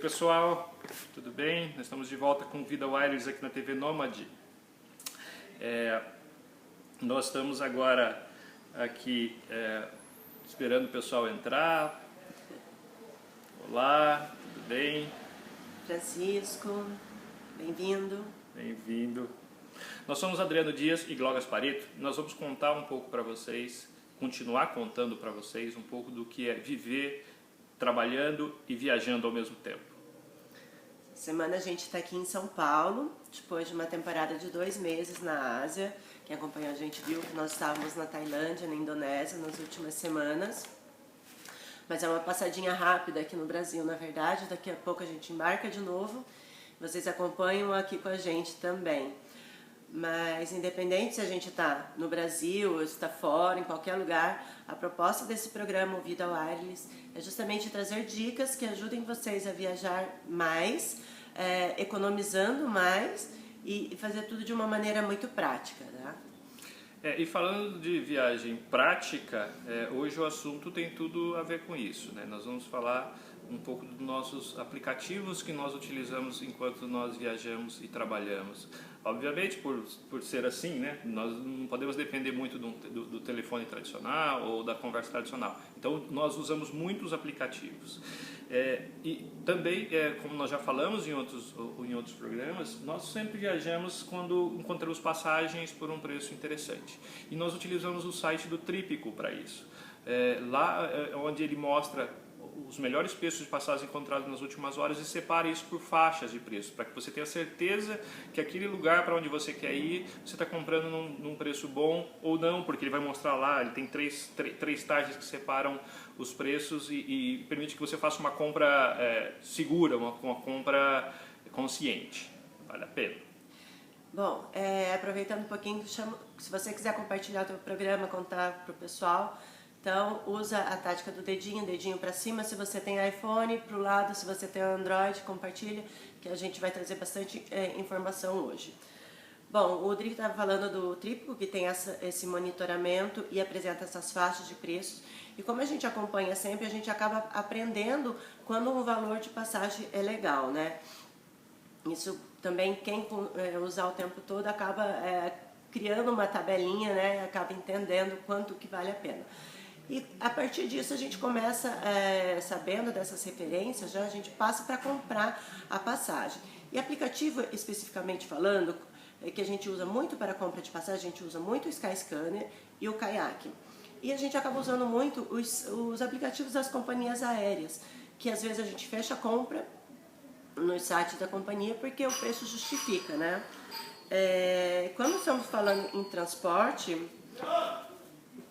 pessoal, tudo bem? Nós estamos de volta com Vida Wireless aqui na TV Nômade. Nós estamos agora aqui esperando o pessoal entrar. Olá, tudo bem? Francisco, bem-vindo. Bem-vindo. Nós somos Adriano Dias e Gló Gasparito. Nós vamos contar um pouco para vocês, continuar contando para vocês um pouco do que é viver trabalhando e viajando ao mesmo tempo. Semana a gente está aqui em São Paulo, depois de uma temporada de 2 meses na Ásia. Quem acompanhou a gente viu que nós estávamos na Tailândia, na Indonésia, nas últimas semanas. Mas é uma passadinha rápida aqui no Brasil, na verdade. Daqui a pouco a gente embarca de novo. Vocês acompanham aqui com a gente também. Mas independente se a gente está no Brasil ou está fora, em qualquer lugar, a proposta desse programa Vida Wireless é justamente trazer dicas que ajudem vocês a viajar mais, economizando mais e fazer tudo de uma maneira muito prática, né? E falando de viagem prática, hoje o assunto tem tudo a ver com isso, né? Nós vamos falar um pouco dos nossos aplicativos que nós utilizamos enquanto nós viajamos e trabalhamos. Obviamente, por ser assim, né, nós não podemos depender muito do telefone tradicional ou da conversa tradicional. Então, nós usamos muitos aplicativos. E também, como nós já falamos em outros programas, nós sempre viajamos quando encontramos passagens por um preço interessante. E nós utilizamos o site do Trípico para isso. Lá onde ele mostra os melhores preços de passagens encontrados nas últimas horas e separa isso por faixas de preço, para que você tenha certeza que aquele lugar para onde você quer ir, você está comprando num preço bom ou não, porque ele vai mostrar lá, ele tem três taxas que separam os preços e permite que você faça uma compra segura, uma compra consciente. Vale a pena. Bom, aproveitando um pouquinho, se você quiser compartilhar o seu programa, contar para o pessoal, então usa a tática do dedinho para cima se você tem iPhone, para o lado se você tem Android, compartilha, que a gente vai trazer bastante informação hoje. Bom, o Rodrigo estava falando do Trípico, que tem esse monitoramento e apresenta essas faixas de preços. E como a gente acompanha sempre, a gente acaba aprendendo quando um valor de passagem é legal, né? Isso também, quem usar o tempo todo acaba criando uma tabelinha, né? Acaba entendendo quanto que vale a pena. E a partir disso a gente começa, sabendo dessas referências, já a gente passa para comprar a passagem. E aplicativo especificamente falando, que a gente usa muito para compra de passagem, a gente usa muito o Skyscanner e o Kayak. E a gente acaba usando muito os aplicativos das companhias aéreas, que às vezes a gente fecha a compra nos sites da companhia porque o preço justifica, né? Quando estamos falando em transporte...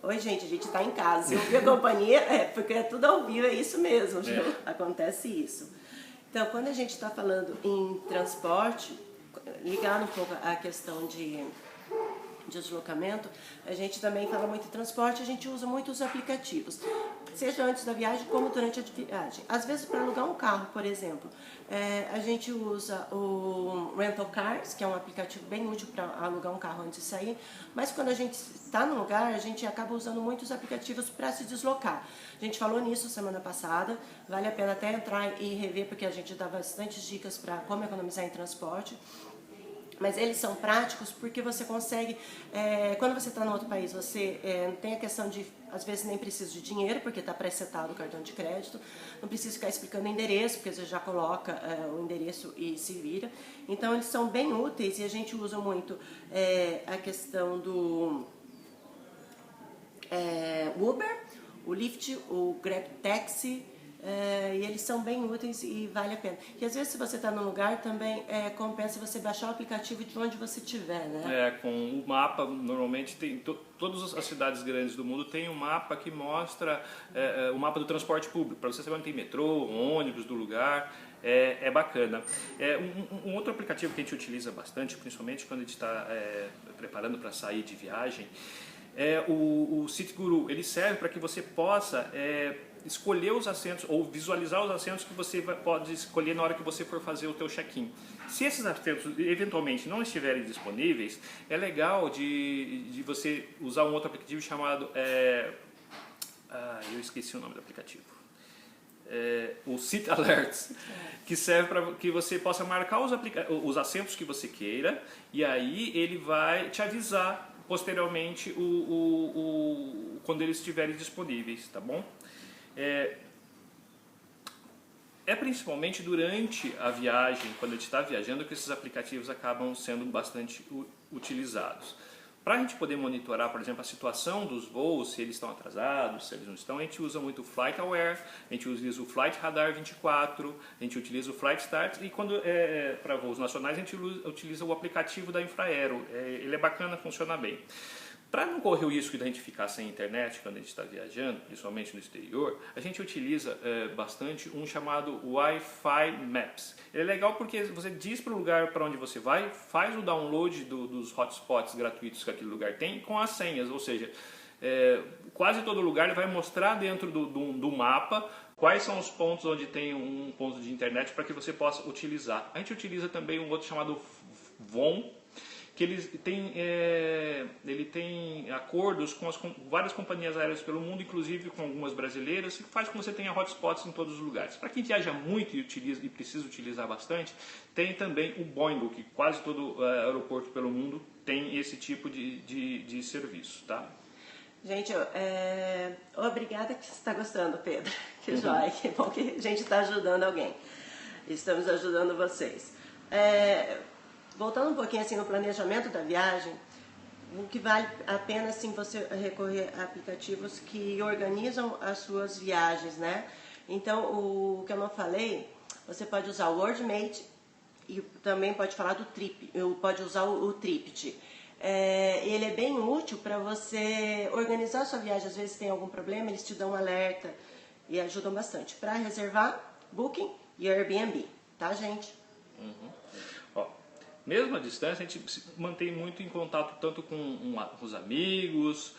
Oi, gente, a gente está em casa. Se ouvir a companhia, porque é tudo ao vivo, é isso mesmo, acontece isso. Então, quando a gente está falando em transporte, ligando um pouco a questão de deslocamento, a gente também fala muito em transporte, a gente usa muito os aplicativos, seja antes da viagem como durante a viagem. Às vezes, para alugar um carro, por exemplo, a gente usa o Rental Cars, que é um aplicativo bem útil para alugar um carro antes de sair, mas quando a gente está no lugar, a gente acaba usando muitos aplicativos para se deslocar. A gente falou nisso semana passada, vale a pena até entrar e rever, porque a gente dá bastantes dicas para como economizar em transporte. Mas eles são práticos porque você consegue, quando você está no outro país, você não tem a questão de, às vezes nem precisa de dinheiro, porque está pré-setado o cartão de crédito, não precisa ficar explicando o endereço, porque você já coloca o endereço e se vira. Então eles são bem úteis e a gente usa muito a questão do Uber, o Lyft, o Grab Taxi, e eles são bem úteis e vale a pena. E às vezes se você está num lugar também compensa você baixar o aplicativo de onde você estiver, né? Com o mapa, normalmente tem todas as cidades grandes do mundo tem um mapa que mostra o mapa do transporte público, para você saber onde tem metrô, ônibus do lugar. É bacana. Um outro aplicativo que a gente utiliza bastante, principalmente quando a gente está preparando para sair de viagem, é o City Guru. Ele serve para que você possa escolher os assentos ou visualizar os assentos que você pode escolher na hora que você for fazer o teu check-in. Se esses assentos eventualmente não estiverem disponíveis, é legal de você usar um outro aplicativo chamado... eu esqueci o nome do aplicativo. o Seat Alerts, que serve para que você possa marcar os assentos que você queira, e aí ele vai te avisar posteriormente quando eles estiverem disponíveis, tá bom? Principalmente durante a viagem, quando a gente está viajando, que esses aplicativos acabam sendo bastante utilizados. Para a gente poder monitorar, por exemplo, a situação dos voos, se eles estão atrasados, se eles não estão, a gente usa muito o Flight Aware, a gente utiliza o Flight Radar 24, a gente utiliza o Flight Start, e quando para voos nacionais a gente utiliza o aplicativo da Infraero. Ele é bacana, funciona bem. Para não correr o risco de a gente ficar sem internet quando a gente está viajando, principalmente no exterior, a gente utiliza bastante um chamado Wi-Fi Maps. Ele é legal porque você diz para o lugar para onde você vai, faz o download dos hotspots gratuitos que aquele lugar tem com as senhas, ou seja, quase todo lugar ele vai mostrar dentro do mapa quais são os pontos onde tem um ponto de internet para que você possa utilizar. A gente utiliza também um outro chamado VON, que ele tem acordos com várias companhias aéreas pelo mundo, inclusive com algumas brasileiras, que faz com que você tenha hotspots em todos os lugares. Para quem viaja muito e precisa utilizar bastante, tem também o Boingo, que quase todo aeroporto pelo mundo tem esse tipo de serviço, tá? Gente, obrigada que você está gostando, Pedro. Que joia, que bom que a gente está ajudando alguém. Estamos ajudando vocês. Voltando um pouquinho assim no planejamento da viagem, o que vale a pena assim você recorrer a aplicativos que organizam as suas viagens, né? Então, o que eu não falei, você pode usar o WorldMate e também pode falar do Trip, pode usar o Tripit. Ele é bem útil para você organizar a sua viagem. Às vezes tem algum problema, eles te dão um alerta e ajudam bastante. Para reservar, Booking e Airbnb, tá, gente? Mesmo à distância, a gente se mantém muito em contato tanto com os amigos,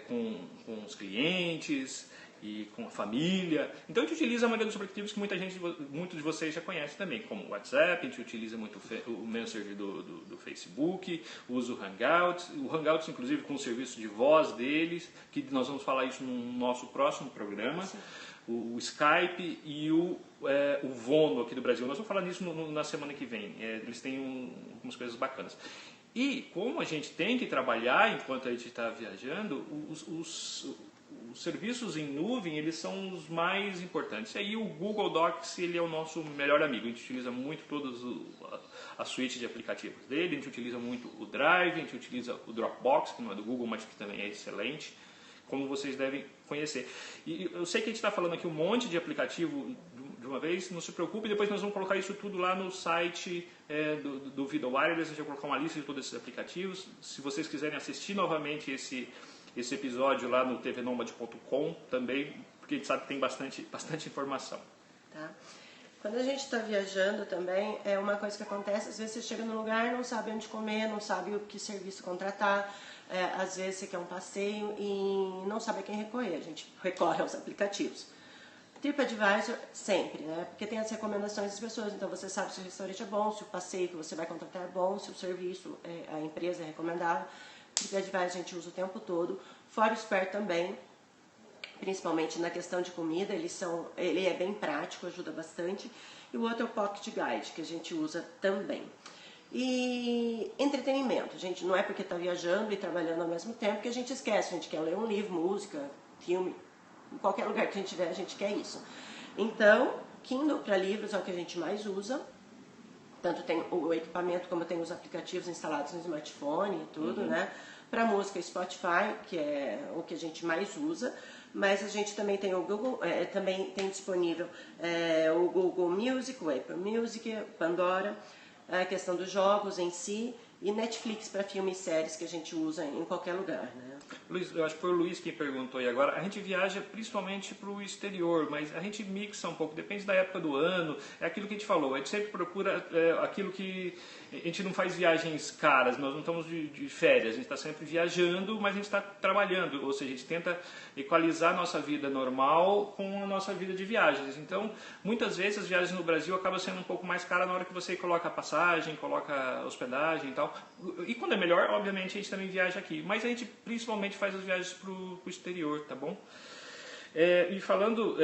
com os clientes e com a família. Então a gente utiliza a maioria dos aplicativos que muitos de vocês já conhecem também, como o WhatsApp, a gente utiliza muito o Messenger do Facebook, usa o Hangouts. O Hangouts, inclusive, com o serviço de voz deles, que nós vamos falar isso no nosso próximo programa. Sim. O Skype e o Vono aqui do Brasil. Nós vamos falar nisso na semana que vem. Eles têm algumas coisas bacanas. E como a gente tem que trabalhar enquanto a gente está viajando, os serviços em nuvem, eles são os mais importantes. E aí o Google Docs, ele é o nosso melhor amigo. A gente utiliza muito a suíte de aplicativos dele, a gente utiliza muito o Drive, a gente utiliza o Dropbox, que não é do Google, mas que também é excelente, como vocês devem conhecer. E eu sei que a gente está falando aqui um monte de aplicativo de uma vez, não se preocupe, depois nós vamos colocar isso tudo lá no site do Vida Wireless, a gente vai colocar uma lista de todos esses aplicativos. Se vocês quiserem assistir novamente esse episódio lá no tvnomad.com também, porque a gente sabe que tem bastante informação. Tá. Quando a gente está viajando também, é uma coisa que acontece, às vezes você chega num lugar, não sabe onde comer, não sabe o que serviço contratar, às vezes você quer um passeio e não sabe a quem recorrer, a gente recorre aos aplicativos. TripAdvisor sempre, né? Porque tem as recomendações das pessoas, então você sabe se o restaurante é bom, se o passeio que você vai contratar é bom, se o serviço, a empresa é recomendável. TripAdvisor a gente usa o tempo todo. Foursquare também, principalmente na questão de comida, ele é bem prático, ajuda bastante. E o outro é o Pocket Guide, que a gente usa também. E entretenimento, gente, não é porque está viajando e trabalhando ao mesmo tempo que a gente esquece, a gente quer ler um livro, música, filme, em qualquer lugar que a gente tiver, a gente quer isso. Então, Kindle para livros é o que a gente mais usa, tanto tem o equipamento como tem os aplicativos instalados no smartphone e tudo, né? Para música, Spotify, que é o que a gente mais usa, mas a gente também tem o Google, também tem disponível o Google Music, o Apple Music, Pandora, a questão dos jogos em si, e Netflix para filmes e séries que a gente usa em qualquer lugar, né? Luiz, eu acho que foi o Luiz que perguntou aí agora. A gente viaja principalmente para o exterior, mas a gente mixa um pouco, depende da época do ano, é aquilo que a gente falou, a gente sempre procura aquilo que... A gente não faz viagens caras, nós não estamos de férias, a gente está sempre viajando, mas a gente está trabalhando, ou seja, a gente tenta equalizar a nossa vida normal com a nossa vida de viagens. Então, muitas vezes as viagens no Brasil acabam sendo um pouco mais caras na hora que você coloca a passagem, coloca a hospedagem e tal. E quando é melhor, obviamente, a gente também viaja aqui, mas a gente principalmente faz as viagens para o exterior, tá bom? E falando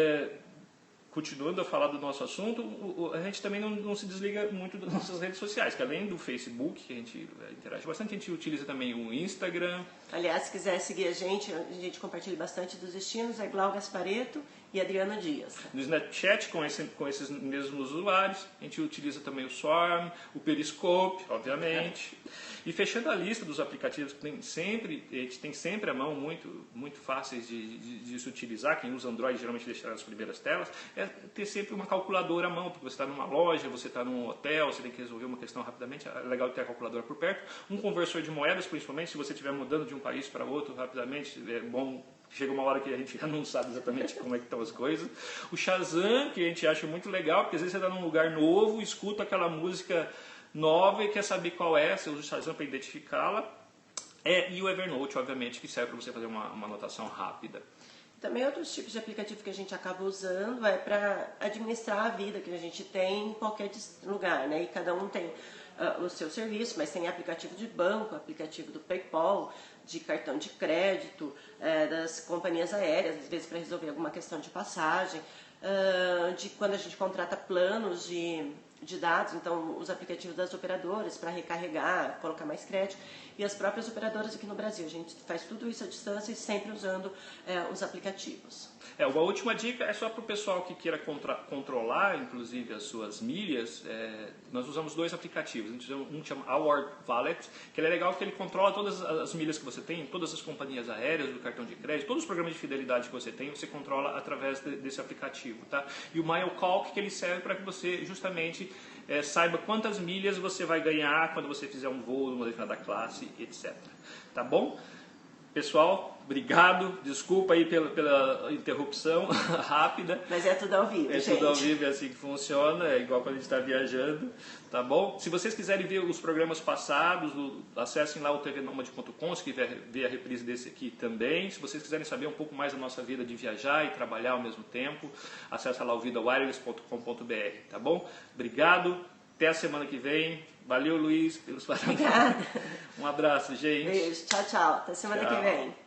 continuando a falar do nosso assunto, a gente também não se desliga muito das nossas redes sociais, que além do Facebook, que a gente interage bastante, a gente utiliza também o Instagram. Aliás, se quiser seguir a gente compartilha bastante dos destinos, é Glau Gaspareto e Adriano Dias. No Snapchat, com esses mesmos usuários, a gente utiliza também o Swarm, o Periscope, obviamente. E fechando a lista dos aplicativos que a gente tem sempre à mão, muito fáceis de se utilizar, quem usa Android geralmente deixa nas primeiras telas, é ter sempre uma calculadora à mão, porque você está numa loja, você está num hotel, você tem que resolver uma questão rapidamente, é legal ter a calculadora por perto. Um conversor de moedas, principalmente, se você estiver mudando de um país para outro rapidamente, é bom. Chega uma hora que a gente já não sabe exatamente como é que estão as coisas. O Shazam, que a gente acha muito legal, porque às vezes você está num lugar novo, escuta aquela música nova e quer saber qual é, você usa o Shazam para identificá-la. E o Evernote, obviamente, que serve para você fazer uma anotação rápida. Também outros tipos de aplicativo que a gente acaba usando é para administrar a vida que a gente tem em qualquer lugar, né? E cada um tem o seu serviço, mas tem aplicativo de banco, aplicativo do PayPal, de cartão de crédito, das companhias aéreas, às vezes para resolver alguma questão de passagem, de quando a gente contrata planos de dados, então os aplicativos das operadoras para recarregar, colocar mais crédito, e as próprias operadoras aqui no Brasil. A gente faz tudo isso à distância e sempre usando os aplicativos. Uma última dica é só para o pessoal que queira controlar, inclusive, as suas milhas. Nós usamos dois aplicativos. A gente usa um que chama Our Wallet, que ele é legal porque ele controla todas as milhas que você tem, todas as companhias aéreas, do cartão de crédito, todos os programas de fidelidade que você tem, você controla através desse aplicativo. Tá? E o MileCalc, que ele serve para que você justamente saiba quantas milhas você vai ganhar quando você fizer um voo numa determinada classe, etc. Tá bom? Pessoal, obrigado. Desculpa aí pela interrupção rápida. Mas é tudo ao vivo, gente. É tudo ao vivo, é assim que funciona, é igual quando a gente está viajando, tá bom? Se vocês quiserem ver os programas passados, acessem lá o tvnomad.com, se quiser ver a reprise desse aqui também. Se vocês quiserem saber um pouco mais da nossa vida de viajar e trabalhar ao mesmo tempo, acessa lá o vidawireless.com.br, tá bom? Obrigado, até a semana que vem. Valeu, Luiz, pelos parabéns. Obrigada. Um abraço, gente. Beijo, tchau, tchau. Até semana que vem.